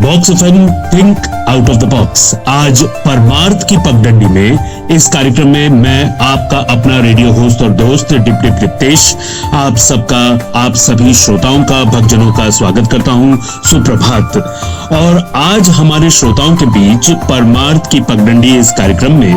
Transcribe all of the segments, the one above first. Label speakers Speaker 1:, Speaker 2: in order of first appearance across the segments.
Speaker 1: Box FM think out of the box. आज परमार्थ की पगडंडी में इस कार्यक्रम में मैं आपका अपना रेडियो होस्ट और दोस्त डिप्टेश आप सबका, आप सभी श्रोताओं का, भक्तजनों का स्वागत करता हूं। सुप्रभात। और आज हमारे श्रोताओं के बीच परमार्थ की पगडंडी इस कार्यक्रम में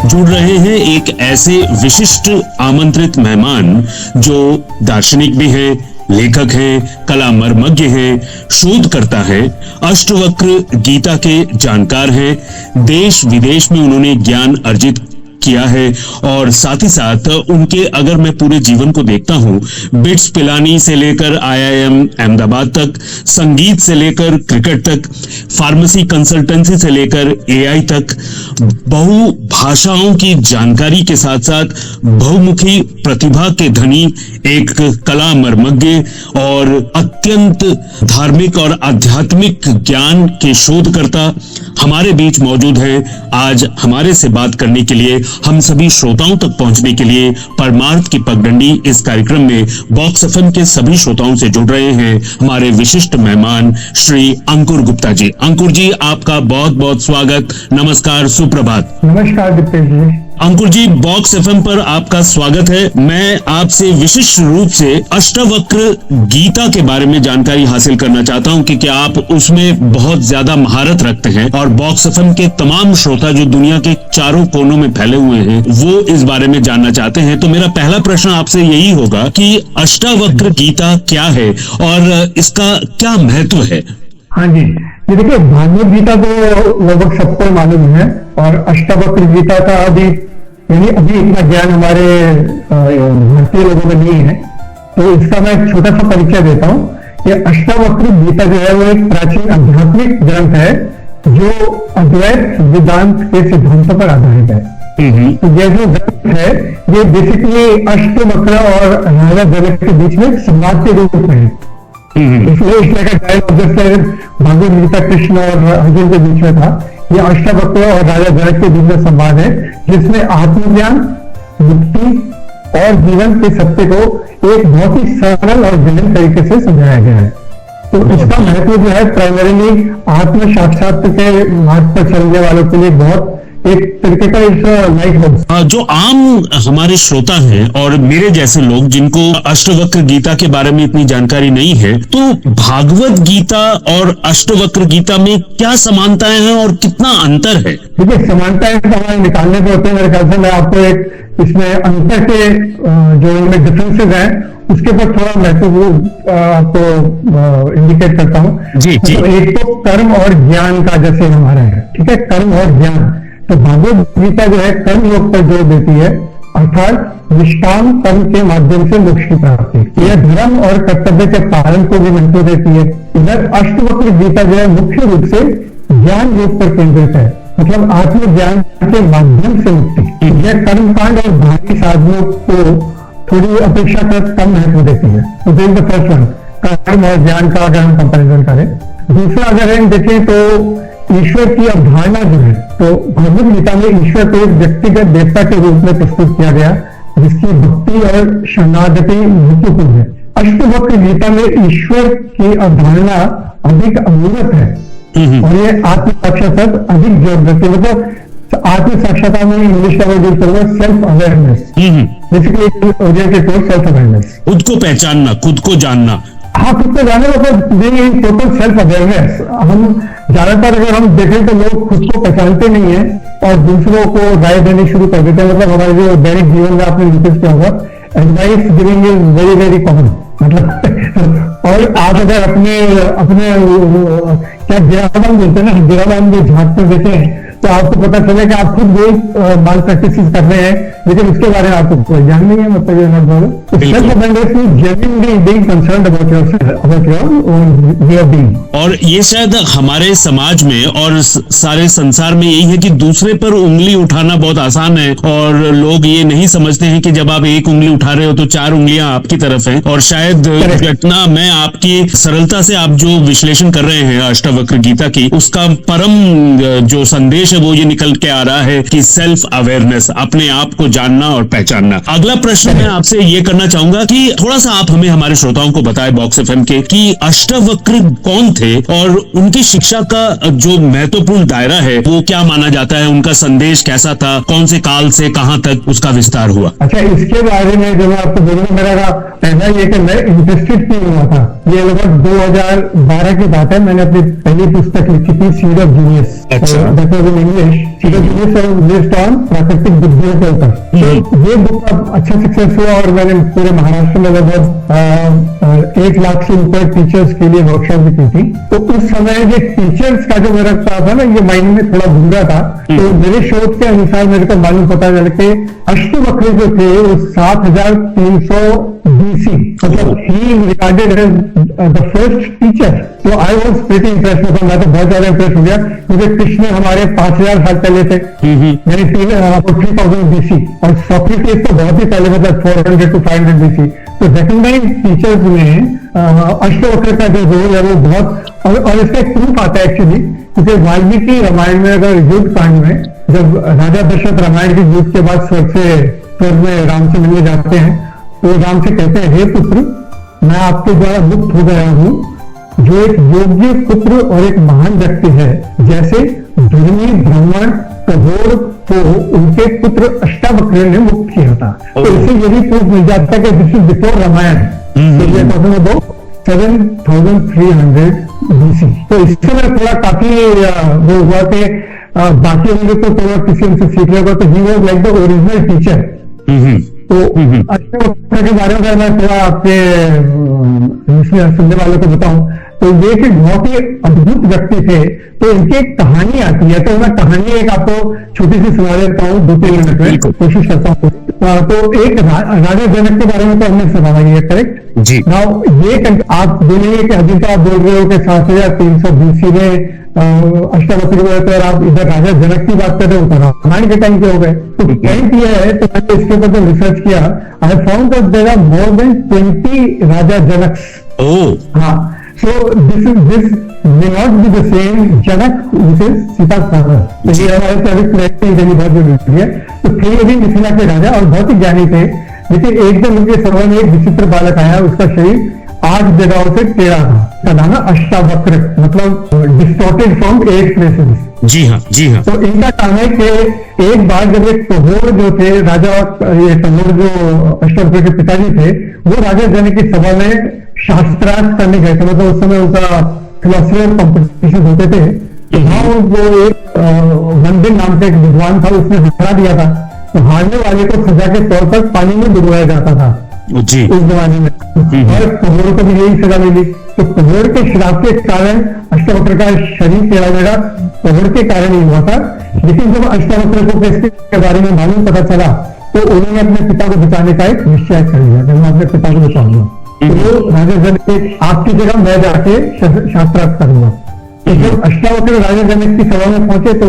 Speaker 1: जुड़ रहे हैं एक ऐसे विशिष्ट आमंत्रित मेहमान जो दार्शनिक भी हैं, लेखक हैं, कला मर्मज्ञ हैं, शोधकर्ता हैं, अष्टवक्र गीता के जानकार हैं। देश विदेश में उन्होंने ज्ञान अर्जित किया है और साथ ही साथ उनके अगर मैं पूरे जीवन को देखता हूं, बिट्स पिलानी से लेकर IIM अहमदाबाद तक, संगीत से लेकर क्रिकेट तक, फार्मेसी कंसल्टेंसी से लेकर AI तक, बहु भाषाओं की जानकारी के साथ साथ बहुमुखी प्रतिभा के धनी एक कला मर्मज्ञ और अत्यंत धार्मिक और आध्यात्मिक ज्ञान के शोधकर्ता हमारे बीच मौजूद हैं। आज हमारे से बात करने के लिए, हम सभी श्रोताओं तक पहुंचने के लिए परमार्थ की पगडंडी इस कार्यक्रम में बॉक्स एफएम के सभी श्रोताओं से जुड़ रहे हैं हमारे विशिष्ट मेहमान श्री अंकुर गुप्ता जी। अंकुर जी, आपका बहुत बहुत स्वागत। नमस्कार, सुप्रभात।
Speaker 2: नमस्कार डिप्टेश जी।
Speaker 1: अंकुर जी, बॉक्स एफएम पर आपका स्वागत है। मैं आपसे विशिष्ट रूप से अष्टवक्र गीता के बारे में जानकारी हासिल करना चाहता हूं क्योंकि आप उसमें बहुत ज्यादा महारत रखते हैं और बॉक्स एफएम के तमाम श्रोता जो दुनिया के चारों कोनों में फैले हुए हैं वो इस बारे में जानना चाहते हैं। तो मेरा पहला प्रश्न आपसे यही होगा कि अष्टवक्र गीता क्या है और इसका क्या महत्व है?
Speaker 2: हाँ जी, ये देखिए, भागवत गीता तो लगभग सबको मालूम है और अष्टवक्र गीता का अभी इतना ज्ञान हमारे भारतीय लोगों में नहीं है, तो इसका मैं एक छोटा सा परिचय देता हूँ। ये अष्टवक्र गीता जो है वो एक प्राचीन आध्यात्मिक ग्रंथ है जो अद्वैत वेदांत के सिद्धांतों पर आधारित है। तो ये जो ग्रंथ है ये बेसिकली अष्टवक्र और राजा जनक के बीच में संवाद के रूप में है। इसलिए इसलिए डायलॉग जैसे भगवत गीता कृष्ण और अर्जुन के बीच में था, ये अष्टवक्र और राजा जनक के बीच में संवाद है जिसमें आत्मज्ञान, मुक्ति और जीवन के सत्य को एक बहुत ही सरल और गहन तरीके से समझाया गया है। तो इसका महत्व जो है प्राइमरीली आत्म साक्षात्कार के मार्ग पर चलने वालों के लिए बहुत एक तरीके का लाइट हाउस।
Speaker 1: जो आम हमारे श्रोता हैं और मेरे जैसे लोग जिनको अष्टवक्र गीता के बारे में इतनी जानकारी नहीं है, तो भागवत गीता और अष्टवक्र गीता में क्या समानताएं हैं और कितना अंतर है?
Speaker 2: देखिए, समानताएं तो हमारे निकालने को होते हैं। मेरे ख्याल से मैं आपको एक इसमें अंतर के जो इनमें डिफरेंसेज हैं उसके ऊपर थोड़ा महत्व आपको इंडिकेट करता हूँ।
Speaker 1: जी जी।
Speaker 2: तो एक तो कर्म और ज्ञान का जैसे हमारा है, ठीक है, कर्म और ज्ञान। तो भागवत गीता जो है कर्म योग पर जोर देती है, अर्थात निष्काम कर्म के माध्यम से मोक्ष की प्राप्ति। यह धर्म और कर्तव्य के पालन को भी महत्व देती है। इधर अष्टवक्र गीता जो है मुख्य रूप से ज्ञान योग पर केंद्रित है, मतलब आत्मज्ञान के माध्यम से मुक्ति। यह कर्मकांड और बाकी साधनों को थोड़ी अपेक्षाकृत कम महत्व देती है। तो दिस द फर्स्ट वन, कर्म और ज्ञान का अगर हम कंपेरिजन करें। दूसरा अगर हम देखें तो ईश्वर की अवधारणा जो है, तो भगवत गीता में ईश्वर को एक व्यक्तिगत देवता के रूप में प्रस्तुत किया गया जिसकी भक्ति और शरणागति महत्वपूर्ण है। अष्टवक्र गीता में ईश्वर की अवधारणा अधिक अमूर्त है और ये आत्म साक्षात्कार अधिक जोर देती है। मतलब आत्म साक्षात्कार में इंग्लिश का वर्ड यूज करूंगा self awareness. Basically self awareness,
Speaker 1: खुद को पहचानना, खुद को जानना।
Speaker 2: हाँ, खुद को जाने मतलब टोटल सेल्फ अवेयरनेस। हम ज्यादातर अगर हम देखें तो लोग खुद को पहचानते नहीं है और दूसरों को राय देनी शुरू कर देते हैं। मतलब हमारे जो दैनिक जीवन में आपने नोटिस किया होगा, advice giving is very very common. मतलब और आप अगर अपने क्या गिरावान बोलते हैं ना, गिरावान में झांक कर देते हैं तो आपको पता चले कि आप खुद भी माल प्रैक्टिस कर रहे हैं, लेकिन उसके बारे में आपको कोई ज्ञान नहीं है। मतलब ये मत बोलो।
Speaker 1: और ये शायद हमारे समाज में और सारे संसार में यही है कि दूसरे पर उंगली उठाना बहुत आसान है और लोग ये नहीं समझते हैं कि जब आप एक उंगली उठा रहे हो तो चार उंगलियां आपकी तरफ हैं। और शायद घटना में आपकी सरलता से आप जो विश्लेषण कर रहे हैं अष्टवक्र गीता की, उसका परम जो संदेश से वो ये निकल के आ रहा है कि सेल्फ अवेयरनेस, अपने आप को जानना और पहचानना। अगला प्रश्न मैं आपसे ये करना चाहूंगा कि थोड़ा सा आप हमें, हमारे श्रोताओं को बताएं बॉक्स एफएम के, कि अष्टवक्र कौन थे और उनकी शिक्षा का जो महत्वपूर्ण दायरा है वो क्या माना जाता है, उनका संदेश कैसा था, कौन से काल से कहां तक उसका विस्तार हुआ?
Speaker 2: अच्छा, इसके बारे में जो मैं आपको बोलूंगा, मेरा पहला ये कि मैं इंटरेस्टेड क्यों हुआ था, ये लगभग 2012 की बात है। मैंने अपनी पहली पुस्तक लिखी थी seed of genius, that was in English. Seed of genius based on प्राकृतिक बुद्धियों के ऊपर। तो ये बुक अब अच्छा सक्सेस हुआ और मैंने पूरे महाराष्ट्र में लगभग 1 लाख से ऊपर टीचर्स के लिए वर्कशॉप भी की थी। तो उस समय ये टीचर्स का जो मेरा था ना, ये माइंड में थोड़ा घूम रहा था। तो मेरे शोध के अनुसार मेरे को मालूम पता चला कि अष्टवक्र जो थे वो 7300 BC, मतलब ही regarded as the first teacher. तो आई वॉज प्रीटी इम्प्रेस, मतलब मैं तो बहुत ज्यादा इम्प्रेस हो गया, क्योंकि कृष्ण हमारे 5000 साल पहले थे, यानी 3000 BC, और सोक्रेटिस तो बहुत ही पहले, मतलब 400 to 500 BC। तो रिकॉग्नाइज टीचर्स में अष्टवक्र का जो रोल है वो बहुत, और इसका एक प्रूफ आता है एक्चुअली, क्योंकि वाल्मीकि रामायण में, अगर युद्ध कांड में, जब राजा दशरथ रामायण के युद्ध के बाद स्वर्ग में राम से मिलने जाते हैं, तो राम से कहते हैं, हे पुत्र, मैं आपके द्वारा मुक्त हो गया हूँ, जो एक योग्य पुत्र और एक महान व्यक्ति है, जैसे धर्मी ब्राह्मण कठोर को उनके पुत्र अष्टावक्र ने मुक्त किया था। तो इसे यही प्रूफ मिल जाता है कि दिस इज बिफोर रामायण। तो ये 7300 BC। तो इससे मैं थोड़ा काफी वो हुआ कि बाकी होंगे तो थोड़ा किसी उनसे सीख लेगा। तो he was like the original teacher. तो अष्टवक्र के बारे में मैं थोड़ा आपके सुनने वालों को बताऊं, तो ये कि बहुत ही अद्भुत व्यक्ति थे। तो इनकी एक कहानी आती है, तो मैं कहानी एक आपको छोटी सी सुना देता हूँ 2-3 मिनट में, कोशिश करता हूँ। तो एक राजा जनक के बारे में तो हमने सुना है, ये करेक्ट
Speaker 1: जी।
Speaker 2: नाउ ये आप बोलेंगे कि अभी तो आप बोल रहे हो कि 7300 BC में अष्टवक्र हुए थे, और आप इधर राजा जनक की बात कर रहे हो, तो रामायण के टाइम के हो गए। तो पॉइंट ये है, तो मैंने इसके ऊपर जो रिसर्च किया, I found that there are more than 20 Raja Janak. हाँ, so this may not be the same Janak which is Sita father। तो ये हमारे बहुत जरूरी है। तो थे ये भी मिथिला के राजा और बहुत ही ज्ञानी थे, लेकिन एकदम उनके समय में एक विचित्र बालक आया, उसका शरीर 8 जगहों से टेढ़ा था। का नाम है अष्टावक्र, मतलब डिस्टॉर्टेड फ्रॉम 8 प्लेसेस।
Speaker 1: जी हाँ, जी हाँ।
Speaker 2: तो इनका काम है कि एक बार जब एक कठोर जो थे राजा, ये कठोर जो अष्टवक्र के पिताजी थे, वो राजा जनक की सभा में शास्त्रार्थ करने गए थे। मतलब उस समय उनका फिलोसफिकल कॉम्पिटिशन होते थे। तो वहां वो एक वंदिन नाम का एक विद्वान था, उसने हरा दिया था। तो हारने वाले को सजा के तौर पर पानी में डुबोया जाता था
Speaker 1: जी
Speaker 2: उस जमाने में, और कठोर को भी यही सजा मिली। तो कठोर के श्राप के कारण अष्टवक्र का शरीर टेढ़ा मेढ़ा कठोर के कारण ही हुआ था। लेकिन जब अष्टवक्र को इसके बारे में मालूम पता चला, तो उन्होंने अपने पिता को बचाने का एक निश्चय कर लिया कि मैं अपने पिता को बचाऊंगा। तो वो राजा जनक आपकी जगह मैं जाके शास्त्रार्थ करूंगा। तो जब अष्टावक्र राजा जनक की सभा में पहुंचे, तो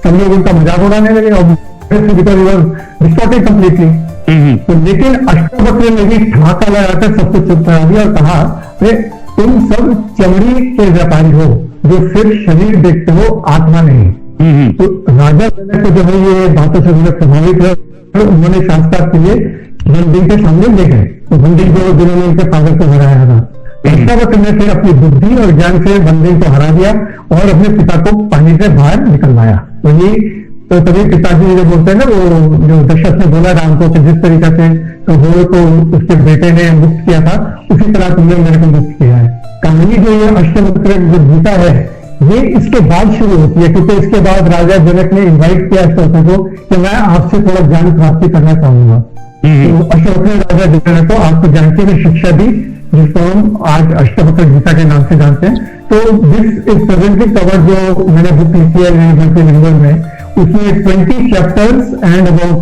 Speaker 2: सब लोग उनका मजाक उड़ाने लगे, और डिस्टॉर्टेड कंप्लीटली। तो लेकिन अष्टावक्र ने भी ठहाका लगाकर सब कुछ चुप करा दिया और कहा, तुम सब चमड़ी के व्यापारी हो, जो सिर्फ शरीर देखते हो, आत्मा नहीं। तो राजा जनक को जो है ये बातों से प्रभावित है, उन्होंने शास्त्रार्थ के लिए वंदिन के सामने ले गए। तो वंदिन को, जिन्होंने उनके फादर को हराया था, अष्टावक्र ने फिर अपनी बुद्धि और ज्ञान से वंदिन को हरा दिया और अपने पिता को पानी से बाहर निकलवाया। तो ये तो तभी पिताजी जो बोलते हैं ना, वो जो दशरथ ने बोला राम को कि जिस तरीके से कठोर को उसके बेटे ने मुक्त किया था, उसी तरह तुमने मेरे को मुक्त किया है। कहानी जो ये अष्टवक्र जो गीता है, ये इसके बाद शुरू होती है, क्योंकि इसके बाद राजा जनक ने इन्वाइट किया अष्टवक्र को कि मैं आपसे थोड़ा ज्ञान प्राप्ति करना चाहूंगा। तो अष्टवक्र ने राजा जनक को आपको ज्ञान की शिक्षा दी, जिसको हम आज अष्टवक्र गीता के नाम से जानते हैं। तो दिस इज प्रेजेंटली कवर, जो मैंने बुक लिखी है में, उसमें 20 चैप्टर्स एंड अबाउट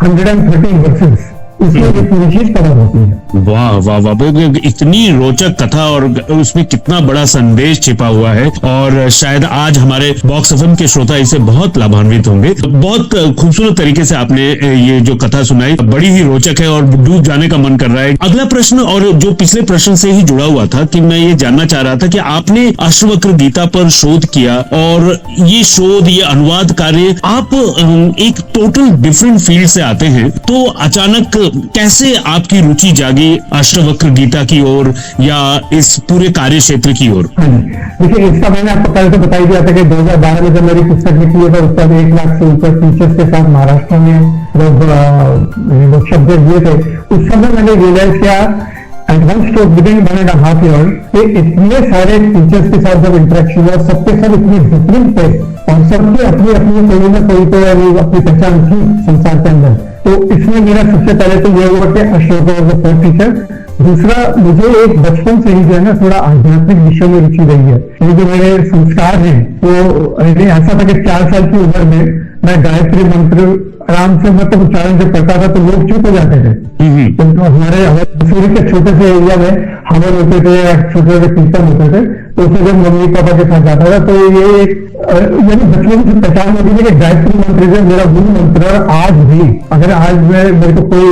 Speaker 2: 113 वर्सेस। इसलिए ये पूरी चीज कवर होती है।
Speaker 1: वाह वाह वाह, इतनी रोचक कथा और उसमें कितना बड़ा संदेश छिपा हुआ है, और शायद आज हमारे बॉक्स एफएम के श्रोता इसे बहुत लाभान्वित होंगे। बहुत खूबसूरत तरीके से आपने ये जो कथा सुनाई, बड़ी ही रोचक है और डूब जाने का मन कर रहा है। अगला प्रश्न, और जो पिछले प्रश्न से ही जुड़ा हुआ था, कि मैं ये जानना चाह रहा था कि आपने अष्टवक्र गीता पर शोध किया, और ये शोध, ये अनुवाद कार्य, आप एक टोटल डिफरेंट फील्ड से आते हैं, तो अचानक कैसे आपकी रुचि जागी अष्टवक्र गीता की ओर या इस पूरे कार्य क्षेत्र की ओर?
Speaker 2: देखिए, इसका मैंने आपको पहले तो बता ही दिया था कि 2012 में जब मेरी पुस्तक निकली था, उस पर 1 लाख से ऊपर टीचर्स के साथ महाराष्ट्र में जब वर्कशॉप दिए थे, उस समय मैंने रियलाइज किया एडवांस टू विदिन 1.5 ईयर कि इतने सारे टीचर्स के साथ जब इंटरेक्शन हुआ, सबके सब इतने डिफरेंट थे और सबकी अपनी अपनी कोई ना कोई तो अपनी पहचान थी संसार के अंदर। तो इसमें मेरा सबसे पहले तो ये हुआ कि अष्टवक्र टीचर। दूसरा, मुझे एक बचपन से ही जो है ना थोड़ा आध्यात्मिक विषय में रुचि रही है। ये जो मेरे संस्कार हैं वो ऐसा था कि 4 साल की उम्र में मैं गायत्री मंत्र आराम से मतलब उच्चारण जब करता था तो लोग चुप हो जाते थे। तो हमारे सूर्य के छोटे से एरिया में हवन होते थे या छोटे छोटे कीर्तन होते थे, तो उसमें जब मम्मी पापा के साथ जाता था तो ये यानी बचपन से पहचान होती थी कि गायत्री मंत्र जो मेरा मूल मंत्र, आज भी अगर आज मेरे को कोई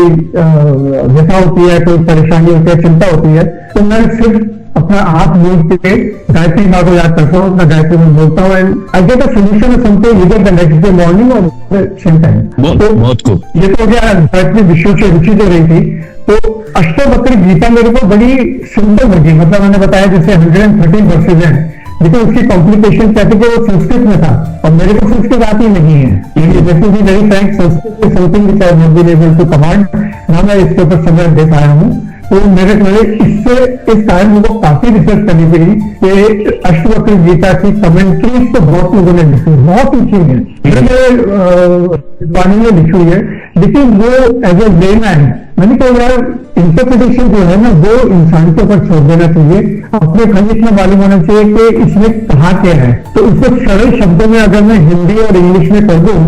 Speaker 2: व्यथा होती है, कोई परेशानी होती है, चिंता होती है, तो मैं सिर्फ अपना हाथ मूव के गायत्री माँ को याद करता हूँ, अपना गायत्री मंत्र बोलता हूँ, and I get a solution of something with the next day morning और सेम टाइम। तो ये तो हो गया गायत्री विषयों से रुचि जो रही थी। तो अष्टवक्र गीता मेरे को बड़ी सिंपल लगी। मतलब मैंने बताया जैसे 113 वर्सेज हैं, लेकिन उसकी कॉम्प्लिकेशन क्या थी कि वो संस्कृत में था और मेरे को संस्कृत आती नहीं है। जैसे भी वेरी फ्रैंक, संस्कृत में something which I have not been able to command, ना मैं इसके ऊपर समय दे पाया हूँ। तो मेरे इससे इस कारण मुझे काफी रिसर्च करनी पड़ी कि अष्टवक्र गीता की कमेंट्रीज तो बहुत लोगों ने लिखी, बहुत लिखी है, वाणी में लिखी हुई है, लेकिन वो एज ए लेमैन मैंने कहा यार इंटरप्रिटेशन जो है ना वो इंसान के ऊपर छोड़ देना चाहिए। अपने खाली इतना मालूम होना चाहिए कि इसमें कहा क्या है। तो उसको सरल शब्दों में अगर मैं हिंदी और इंग्लिश में कर दूं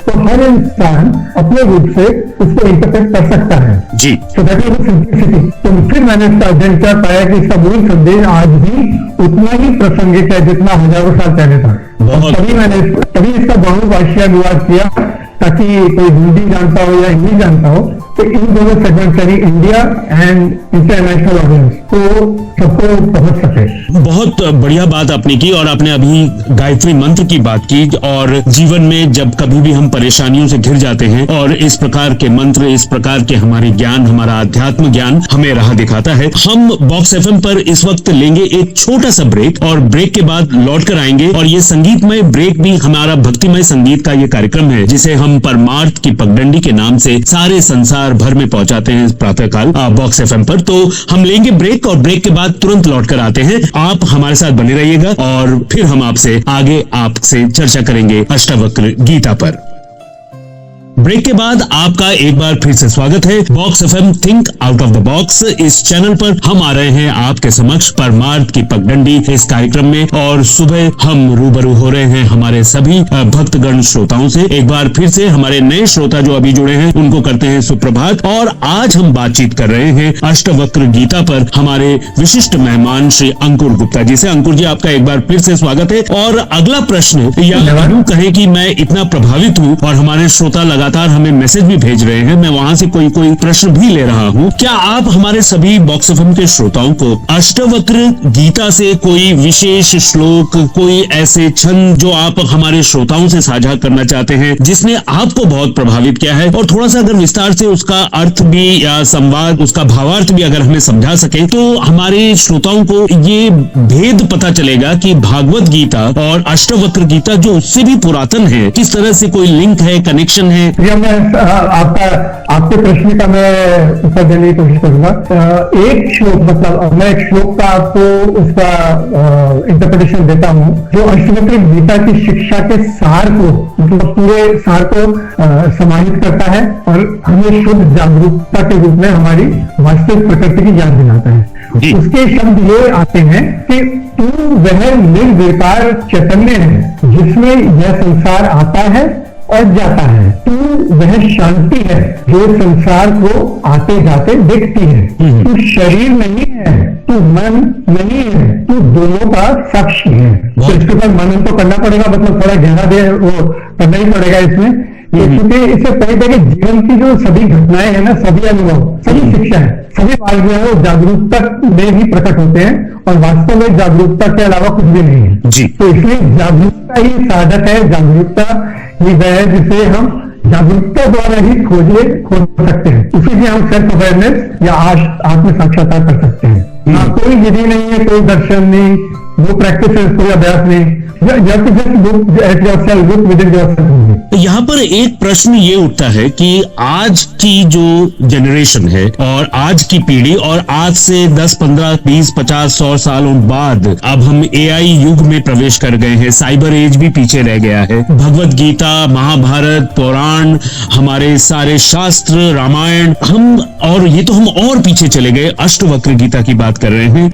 Speaker 2: तो हर इंसान अपने रूप से उसको इंटरप्रेट कर सकता है
Speaker 1: जी।
Speaker 2: तो दैट इज सिंपलिसिटी। तो फिर मैंने इसका अध्ययन किया, पाया कि इसका मूल संदेश आज भी उतना ही प्रासंगिक है जितना हजारों साल पहले था। तभी इसका बहुभाषीय अनुवाद किया ताकि कोई हिंदी जानता हो या इंग्लिश जानता हो तो इन दोनों सेगमेंट यानी इंडिया एंड इंटरनेशनल ऑडियंस तो सबको पहुंच सके।
Speaker 1: बहुत बढ़िया बात आपने की, और आपने अभी गायत्री मंत्र की बात की, और जीवन में जब कभी भी हम परेशानियों से घिर जाते हैं और इस प्रकार के मंत्र, इस प्रकार के हमारे ज्ञान, हमारा आध्यात्म ज्ञान हमें राह दिखाता है। हम बॉक्स एफएम पर इस वक्त लेंगे एक छोटा सा ब्रेक, और ब्रेक के बाद लौट कर आएंगे, और ये संगीतमय ब्रेक भी हमारा भक्तिमय संगीत का ये कार्यक्रम है जिसे हम परमार्थ की पगडंडी के नाम से सारे संसार भर में पहुंचाते हैं प्रातःकाल बॉक्स एफएम पर। तो हम लेंगे ब्रेक, और ब्रेक के बाद तुरंत लौट कर आते हैं। आप हमारे साथ बने रहिएगा और फिर हम आपसे आगे आपसे चर्चा करेंगे अष्टवक्र गीता पर। ब्रेक के बाद आपका एक बार फिर से स्वागत है box FM think out of the box. इस चैनल पर हम आ रहे हैं आपके समक्ष परमार्थ की पगडंडी इस कार्यक्रम में, और सुबह हम रूबरू हो रहे हैं हमारे सभी भक्तगण श्रोताओं से। एक बार फिर से हमारे नए श्रोता जो अभी जुड़े हैं उनको करते हैं सुप्रभात, और आज हम बातचीत कर रहे हैं अष्टवक्र गीता पर हमारे विशिष्ट मेहमान श्री अंकुर गुप्ता जी से। अंकुर जी, आपका एक बार फिर से स्वागत है। और अगला प्रश्न, या यूं कहें कि मैं इतना प्रभावित हूं और हमारे श्रोता लगातार हमें मैसेज भी भेज रहे हैं, मैं वहां से कोई प्रश्न भी ले रहा हूं। क्या आप हमारे सभी बॉक्स एफएम के श्रोताओं को अष्टवक्र गीता से कोई विशेष श्लोक, कोई ऐसे छंद जो आप हमारे श्रोताओं से साझा करना चाहते हैं जिसने आपको बहुत प्रभावित किया है, और थोड़ा सा अगर विस्तार से उसका अर्थ भी या संवाद, उसका भावार्थ भी अगर हमें समझा सके तो हमारे श्रोताओं को ये भेद पता चलेगा कि भागवत गीता और अष्टवक्र गीता जो उससे भी पुरातन है, किस तरह से कोई लिंक है, कनेक्शन है।
Speaker 2: मैं आपके प्रश्न का मैं उत्तर देने की कोशिश करूंगा। एक श्लोक, मतलब मैं एक श्लोक का आपको उसका इंटरप्रिटेशन देता हूं जो अष्टवक्र गीता की शिक्षा के सार को, मतलब पूरे सार को समाहित करता है और हमें शुद्ध जागरूकता के रूप में हमारी वास्तविक प्रकृति की याद दिलाता है। उसके शब्द ये आते हैं कि तू वह निर्विकार चैतन्य है जिसमें यह संसार आता है और जाता है, तो वह शांति है जो संसार को आते जाते देखती है। तू शरीर नहीं है, तू मन नहीं है, तू दोनों का साक्षी है। तो इसके ऊपर मनन तो करना पड़ेगा, मतलब थोड़ा गहरा दे वो करना ही पड़ेगा इसमें। क्योंकि इससे पहले कि जीवन की जो सभी घटनाएं हैं ना, सभी अनुभव, सभी शिक्षा है, सभी मार्ग जो है वो जागरूकता में ही प्रकट होते हैं, और वास्तव में जागरूकता के अलावा कुछ भी नहीं है
Speaker 1: जी।
Speaker 2: तो इसलिए जागरूकता ही साधक है, जागरूकता ही वह है जिसे हम जागरूकता द्वारा ही खोज सकते हैं। उसी से हम सेल्फ अवेयरनेस या आत्म साक्षात्कार कर सकते हैं। कोई विधि नहीं है, कोई दर्शन नहीं, वो प्रैक्टिस है, कोई अभ्यास नहीं,
Speaker 1: यहाँ पर एक प्रश्न ये उठता है कि आज की जो जनरेशन है और आज की पीढ़ी, और आज से 10, 15, 20, 50, 100 सालों बाद अब हम एआई युग में प्रवेश कर गए हैं, साइबर एज भी पीछे रह गया है। भगवत गीता, महाभारत, पुराण, हमारे सारे शास्त्र, रामायण, और ये तो हम और पीछे चले गए, अष्टवक्र गीता की बात कर रहे हैं।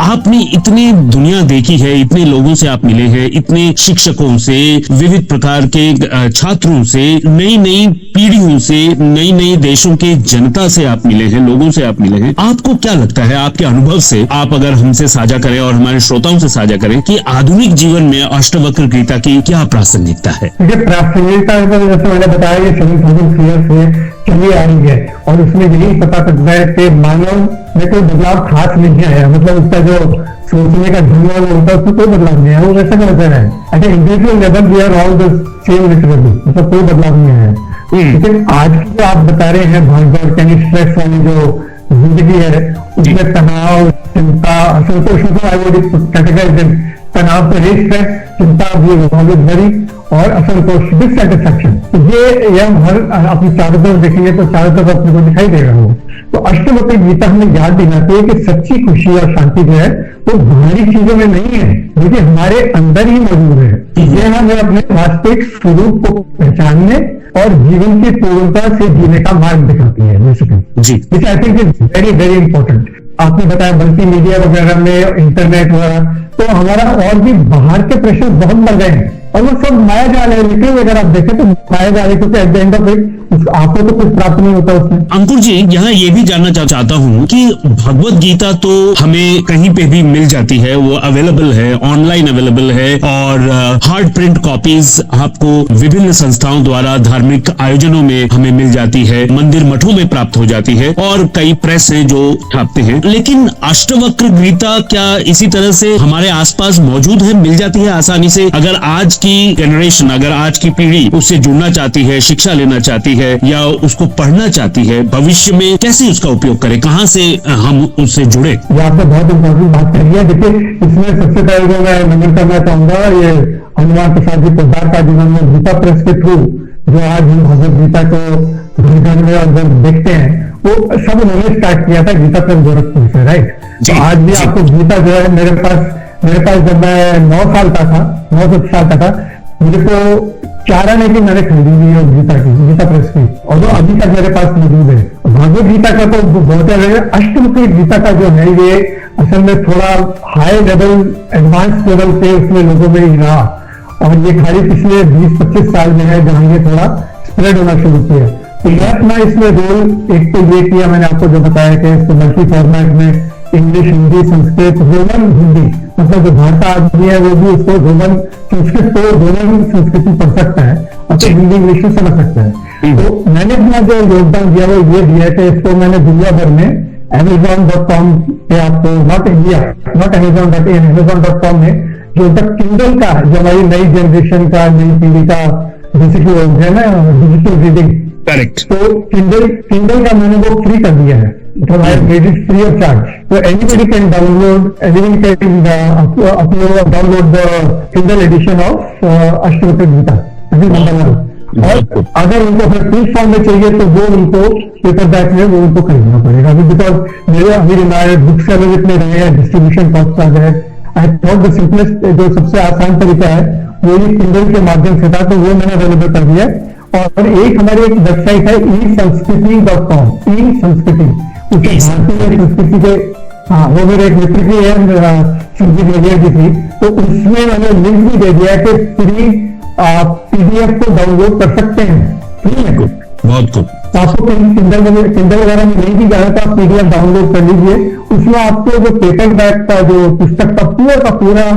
Speaker 1: आपने इतनी दुनिया देखी है, इतने लोगों से आप मिले हैं, इतने शिक्षकों से, विविध प्रकार के छात्रों से, नई नई पीढ़ियों से, नई नई देशों के जनता से आप मिले हैं, लोगों से आप मिले हैं। आपको क्या लगता है, आपके अनुभव से आप अगर हमसे साझा करें और हमारे श्रोताओं से साझा करें कि आधुनिक जीवन में अष्टवक्र गीता की क्या प्रासंगिकता है?
Speaker 2: प्रासंगिकता जैसे मैंने बताया, ये 7,000 ईयर से चली आ रही है, और उसमें यही पता चलता है कि मानव में कोई बदलाव खास नहीं आया, मतलब उसका जो सोचने का ढंग होता है उसमें कोई बदलाव नहीं है, वो वैसा का वैसा है। अच्छा, individual level we are all the same literally, मतलब कोई बदलाव नहीं आया। लेकिन आज की जो आप बता रहे हैं भागदौड़ यानी स्ट्रेस वाली जो जिंदगी है, उसमें तनाव, चिंता, असंतोष, आई वुड कैटेगराइज तनाव तो है, स्ट्रेस, चिंता भी वरी, और असंतोष, डिससैटिस्फैक्शन, ये हर अपनी चारों तरफ देखेंगे तो चारों तरफ अपने को दिखाई देगा। वो तो अष्टवक्र गीता हमें याद दिलाती है कि सच्ची खुशी और शांति जो है वो बाहरी चीजों में नहीं है, बल्कि हमारे अंदर ही मौजूद है। ये हमें अपने वास्तविक स्वरूप को पहचानने और जीवन की पूर्णता से जीने का मार्ग दिखाती है। जी, which I think is very very important. आपने बताया मल्टीमीडिया वगैरह में, इंटरनेट वगैरह, तो हमारा और भी बाहर के प्रेशर बहुत बढ़ गए हैं, और वो सब माया जाल है। लेकिन अगर आप देखें तो माया जाल है, क्योंकि at the end of it आपको तो कुछ प्राप्त नहीं होता उसमें।
Speaker 1: अंकुर जी, यहाँ ये भी जानना चाहता हूँ कि भगवत गीता तो हमें कहीं पे भी मिल जाती है, वो अवेलेबल है, ऑनलाइन अवेलेबल है, और हार्ड प्रिंट कॉपीज आपको विभिन्न संस्थाओं द्वारा धार्मिक आयोजनों में हमें मिल जाती है, मंदिर मठों में प्राप्त हो जाती है, और कई प्रेस है जो छापते हैं। लेकिन अष्टवक्र गीता क्या इसी तरह से हमारे आसपास मौजूद है, मिल जाती है आसानी से? अगर आज की जनरेशन, अगर आज की पीढ़ी उससे जुड़ना चाहती है, शिक्षा लेना चाहती है, या उसको पढ़ना चाहती है, भविष्य में कैसे उसका उपयोग करें, कहाँ से हम उससे जुड़े?
Speaker 2: ये आपने बहुत इंपॉर्टेंट बात कही है। देखिए, इसमें सबसे पहले जो मैं नमन करना चाहूंगा, ये हनुमान प्रसाद जी पोद्दार का, जिन्होंने गीता प्रेस के थ्रू जो आज हम भगवत गीता को घर में और जब देखते हैं, वो सब उन्होंने स्टार्ट किया था गीता प्रेस गोरखपुर से, राइट। तो आज भी आपको गीता जो है मेरे पास जब मैं 9 साल का था, 9 से 10 साल का था, मुझे को 4 आने की मैंने खरीदी हुई है गीता प्रेस की, और जो अभी तक मेरे पास मौजूद है। भगवत गीता का तो बहुत है, अष्टवक्र गीता का जो है ये असल में थोड़ा हाई लेवल, एडवांस लेवल पे उसमें लोगों में ही रहा, और ये खाली पिछले 20-25 साल में है जहां ये थोड़ा स्प्रेड होना शुरू किया। तो ये अपना इसमें रोल एक तो ये किया, मैंने आपको जो बताया कि इसको मल्टी फॉर्मेट में इंग्लिश, हिंदी, संस्कृत, रोमन हिंदी, मतलब जो भारत आदमी है वो भी उसको रोमन संस्कृत को रोमन संस्कृति पढ़ सकता है, और तो हिंदी इंग्लिश में समझ सकता है। तो मैंने अपना जो योगदान दिया वो ये दिया कि इसको मैंने दुनिया भर में Amazon.com पे, आपको not India, not Amazon.in, Amazon.com में जो तक किंडल का, जो हमारी नई जनरेशन का, नई पीढ़ी का जैसे कि है ना डिजिटल रीडिंग, करेक्ट, तो किंडल का मैंने वो फ्री कर दिया है, तो I made it free of charge. So anybody can download the Kindle edition of Ashtavakra Gita, नंबर 1। और अगर उनको फिर प्रिंट फॉर्म में चाहिए तो वो उनको पेपर बैक में वो उनको खरीदना पड़ेगा, बिकॉज मेरे अभी हमारे बुक सेलर इतने रहे हैं, डिस्ट्रीब्यूशन कॉस्ट आ गए। आई थॉट द सिंपलेस्ट, जो सबसे आसान तरीका है वो ही किंडल के माध्यम से था, तो वो मैंने अवेलेबल कर दिया। और एक हमारी एक वेबसाइट है eSanskrit.com, eSanskrit, उसके भारतीय संस्कृति के, हाँ, वो मेरे एक मित्र की है, संगीत वगैरह की थी, तो उसमें मैंने लिंक भी दे दिया कि फ्री आप PDF को डाउनलोड कर सकते हैं, ठीक है।
Speaker 1: बहुत खूब।
Speaker 2: तो आपको किंडल वगैरह में नहीं भी जाना तो आप PDF डाउनलोड कर लीजिए। उसमें आपको जो पेपर बैग का जो पुस्तक का पूरा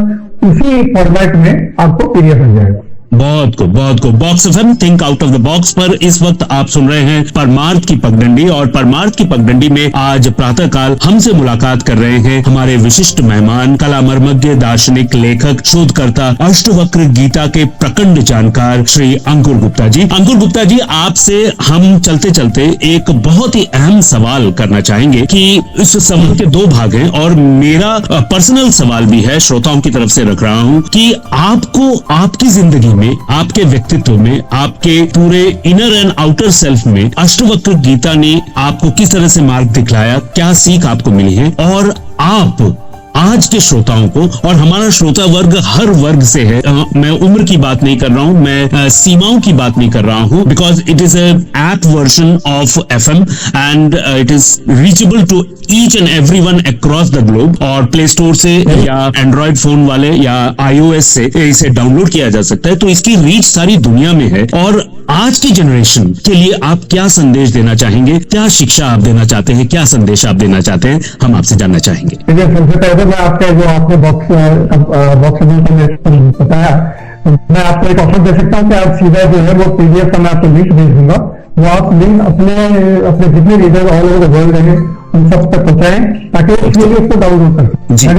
Speaker 2: उसी फॉर्मेट में आपको PDF मिल जाएगा।
Speaker 1: बहुत को box FM think out of the box पर इस वक्त आप सुन रहे हैं परमार्थ की पगडंडी, और परमार्थ की पगडंडी में आज प्रातःकाल हमसे मुलाकात कर रहे हैं हमारे विशिष्ट मेहमान, कला मर्मज्ञ, दार्शनिक, लेखक, शोधकर्ता, अष्टवक्र गीता के प्रकंड जानकार श्री अंकुर गुप्ता जी। अंकुर गुप्ता जी, आपसे हम चलते चलते एक बहुत ही अहम सवाल करना चाहेंगे कि इस सवाल के दो भाग हैं और मेरा पर्सनल सवाल भी है, श्रोताओं की तरफ से रख रहा हूं कि आपको आपकी जिंदगी में, आपके व्यक्तित्व में, आपके पूरे इनर एंड आउटर सेल्फ में अष्टवक्र गीता ने आपको किस तरह से मार्ग दिखलाया, क्या सीख आपको मिली है, और आप आज के श्रोताओं को, और हमारा श्रोता वर्ग हर वर्ग से है, मैं उम्र की बात नहीं कर रहा हूं, मैं सीमाओं की बात नहीं कर रहा हूं, because it is app version of FM and it is reachable to each and everyone across the globe, और प्ले स्टोर से या एंड्रॉइड फोन वाले या iOS से इसे डाउनलोड किया जा सकता है। तो इसकी रीच सारी दुनिया में है, और आज की जनरेशन के लिए आप क्या संदेश देना चाहेंगे, क्या शिक्षा आप देना चाहते हैं, क्या संदेश आप देना चाहते हैं, हम आपसे जानना चाहेंगे।
Speaker 2: सबसे पहले मैं आपका जो आपने बॉक्स बताया, मैं आपको एक ऑफर दे सकता हूँ कि आप सीधा जो है वो PDF का मैं आपको लिंक भेज दूंगा, वो आप लिंक अपने जितने reader all over the world रहे उन सब तक पहुंचाएं ताकि उस वीडियो को डाउनलोड कर सकें।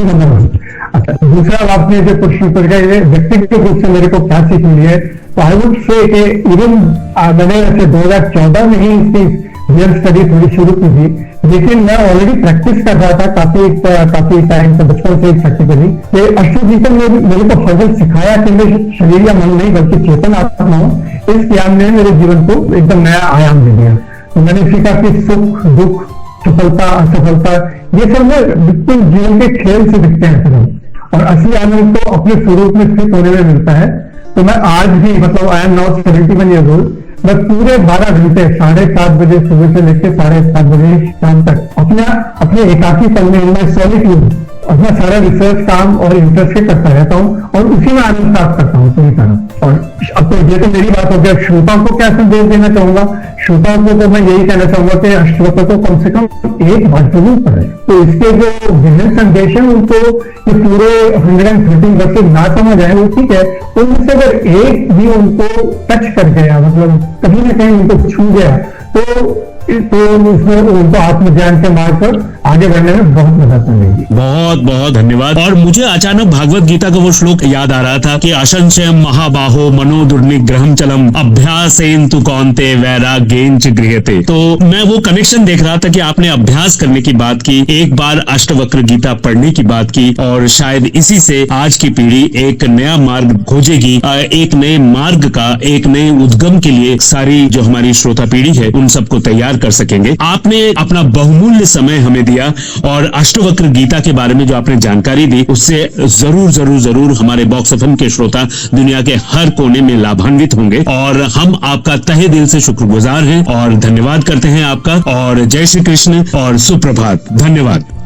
Speaker 2: अच्छा, दूसरा आपने जो क्वेश्चन कर गया, व्यक्तिगत रूप से मेरे को क्या सीख मिली है, तो आई वुड से इवन मैंने ऐसे 2014 में ही इसकी रियल स्टडी थोड़ी शुरू की थी, लेकिन मैं ऑलरेडी प्रैक्टिस कर रहा था काफी टाइम से, बचपन से प्रैक्टिकली। अष्टगीता ने मेरे को फजल सिखाया कि मैं शरीर या मन नहीं बल्कि चेतन आत्मा हूँ। इस ज्ञान ने मेरे जीवन को एकदम नया आयाम दे दिया। तो मैंने सीखा कि सुख दुख, सफलता असफलता, ये सब बिल्कुल जीवन के खेल से दिखते हैं सब, और असली आनंद तो अपने स्वरूप में स्थित होने में मिलता है। तो मैं आज भी, मतलब I am now 71 years old, मैं पूरे 12 घंटे 7:30 बजे सुबह से लेकर 7:30 बजे शाम तक अपने एकाकी पल में सॉलिट्यूड अपना सारा रिसर्च काम और इंटरेस्ट से करता रहता हूँ, और उसी में आनंद प्राप्त करता हूँ पूरी तरह। और अब तो ये तो मेरी बात हो गया, श्रोताओं को क्या संदेश देना चाहूंगा, श्रोताओं को तो मैं यही कहना चाहूंगा कि अष्टवक्र को कम से कम एक बार जरूर पढ़े। तो इसके जो गहन संदेश है उनको ये पूरे 113 वर्सेस ना समझ आए वो ठीक है, उनसे अगर एक भी उनको टच कर गया, मतलब कहीं ना कहीं उनको छू गया, तो उसमें उनको आत्मज्ञान के मार्ग पर आगे बढ़ने में बहुत मदद मिलेगी।
Speaker 1: बहुत बहुत धन्यवाद। और मुझे अचानक भागवत गीता का वो श्लोक याद आ रहा था कि असंशयम महाबाहो मनोदुर्निग्रहम चलम अभ्यासेन तु कौन्ते वैराग्येन च गृह्यते। तो मैं वो कनेक्शन देख रहा था कि आपने अभ्यास करने की बात की, एक बार अष्टवक्र गीता पढ़ने की बात की, और शायद इसी से आज की पीढ़ी एक नया मार्ग खोजेगी, एक नए मार्ग का, एक नए उद्गम के लिए सारी जो हमारी श्रोता पीढ़ी है उन सबको तैयार कर सकेंगे। आपने अपना बहुमूल्य समय हमें दिया, और अष्टवक्र गीता के बारे में जो आपने जानकारी दी उससे जरूर हमारे बॉक्स एफएम के श्रोता दुनिया के हर कोने में लाभान्वित होंगे, और हम आपका तहे दिल से शुक्रगुजार हैं और धन्यवाद करते हैं आपका। और जय श्री कृष्ण और सुप्रभात। धन्यवाद।